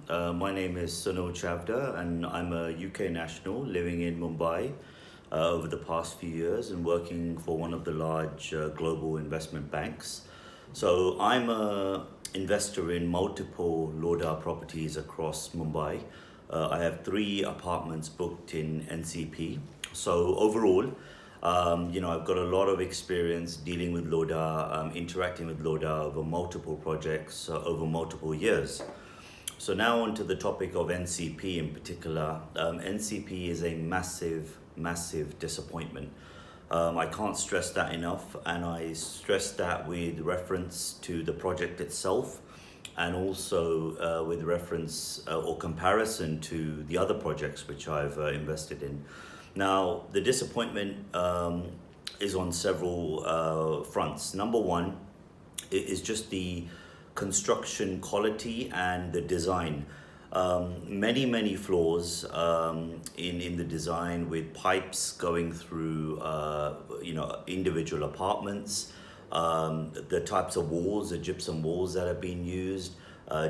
My name is Sunil Chavda, and I'm a UK national living in Mumbai over the past few years and working for one of the large global investment banks. So I'm a investor in multiple Lodha properties across Mumbai. I have 3 apartments booked in NCP. So overall, I've got a lot of experience dealing with Lodha, interacting with Lodha over multiple projects over multiple years. So now on to the topic of NCP in particular. NCP is a massive disappointment. I can't stress that enough, and I stress that with reference to the project itself and also with reference or comparison to the other projects which I've invested in. Now, the disappointment is on several fronts. Number one is just the construction quality and the design. Many flaws in the design, with pipes going through individual apartments, the types of walls, the gypsum walls that have been used,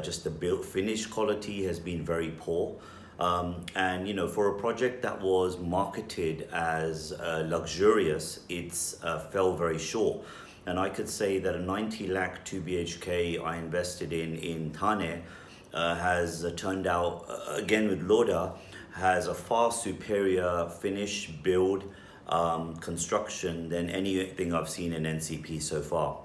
just the built finish quality has been very poor. And for a project that was marketed as luxurious, it's fell very short. And I could say that a 90 lakh 2 BHK I invested in Thane has turned out, again with Lodha, has a far superior finish, build, construction than anything I've seen in NCP so far.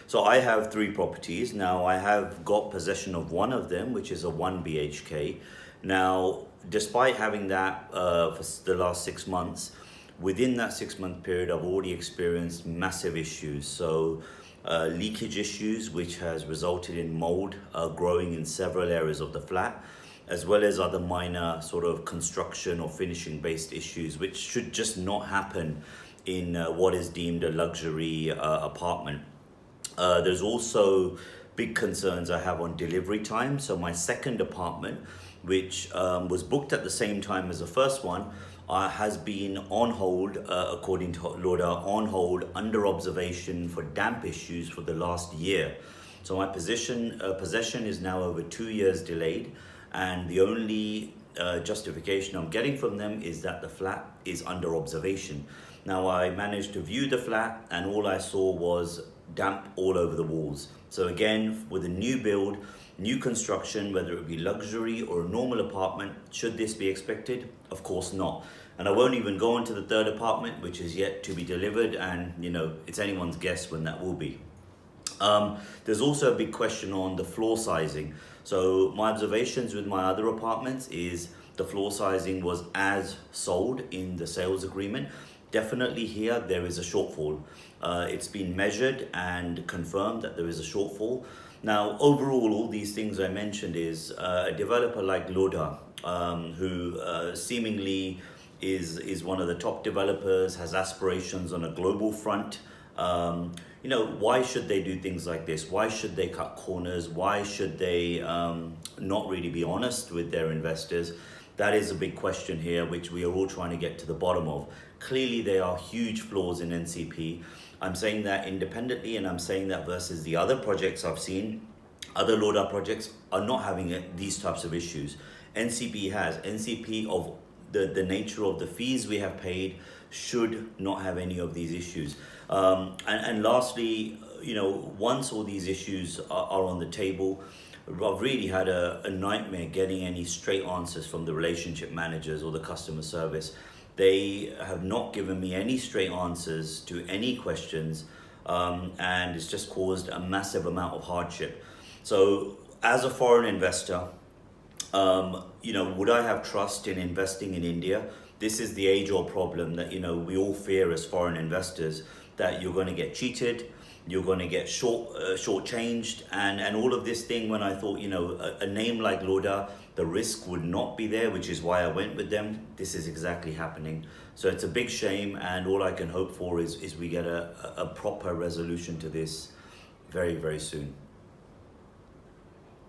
So I have 3 properties. Now I have got possession of one of them, which is a 1 BHK. Now, despite having that for the last 6 months, within that 6-month period, I've already experienced massive issues. So leakage issues, which has resulted in mold growing in several areas of the flat, as well as other minor sort of construction or finishing based issues, which should just not happen in what is deemed a luxury apartment. There's also big concerns I have on delivery time. So my second apartment, which was booked at the same time as the first one, has been on hold, according to Lodha, on hold under observation for damp issues for the last year. So my possession is now over 2 years delayed, and the only justification I'm getting from them is that the flat is under observation. Now, I managed to view the flat, and all I saw was damp all over the walls. So again, with a new build, new construction, whether it be luxury or a normal apartment, should this be expected? Of course not. And I won't even go into the third apartment, which is yet to be delivered, and it's anyone's guess when that will be. There's also a big question on the floor sizing. So my observations with my other apartments is the floor sizing was as sold in the sales agreement. Definitely here there is a shortfall. It's been measured and confirmed that there is a shortfall. Now, overall, all these things I mentioned is a developer like Lodha, who seemingly is one of the top developers, has aspirations on a global front. Why should they do things like this? Why should they cut corners? Why should they not really be honest with their investors? That is a big question here, which we are all trying to get to the bottom of. Clearly, there are huge flaws in NCP. I'm saying that independently, and I'm saying that versus the other projects I've seen. Other Lodha projects are not having these types of issues. NCP has. NCP, of the nature of the fees we have paid, should not have any of these issues. And lastly, once all these issues are on the table, I've really had a nightmare getting any straight answers from the relationship managers or the customer service. They have not given me any straight answers to any questions, and it's just caused a massive amount of hardship. So as a foreign investor, would I have trust in investing in India? This is the age-old problem that we all fear as foreign investors, that you're going to get cheated, you're going to get shortchanged, and all of this thing. When I thought a name like Lodha, the risk would not be there, which is why I went with them. This is exactly happening. So it's a big shame, and all I can hope for is we get a proper resolution to this very soon.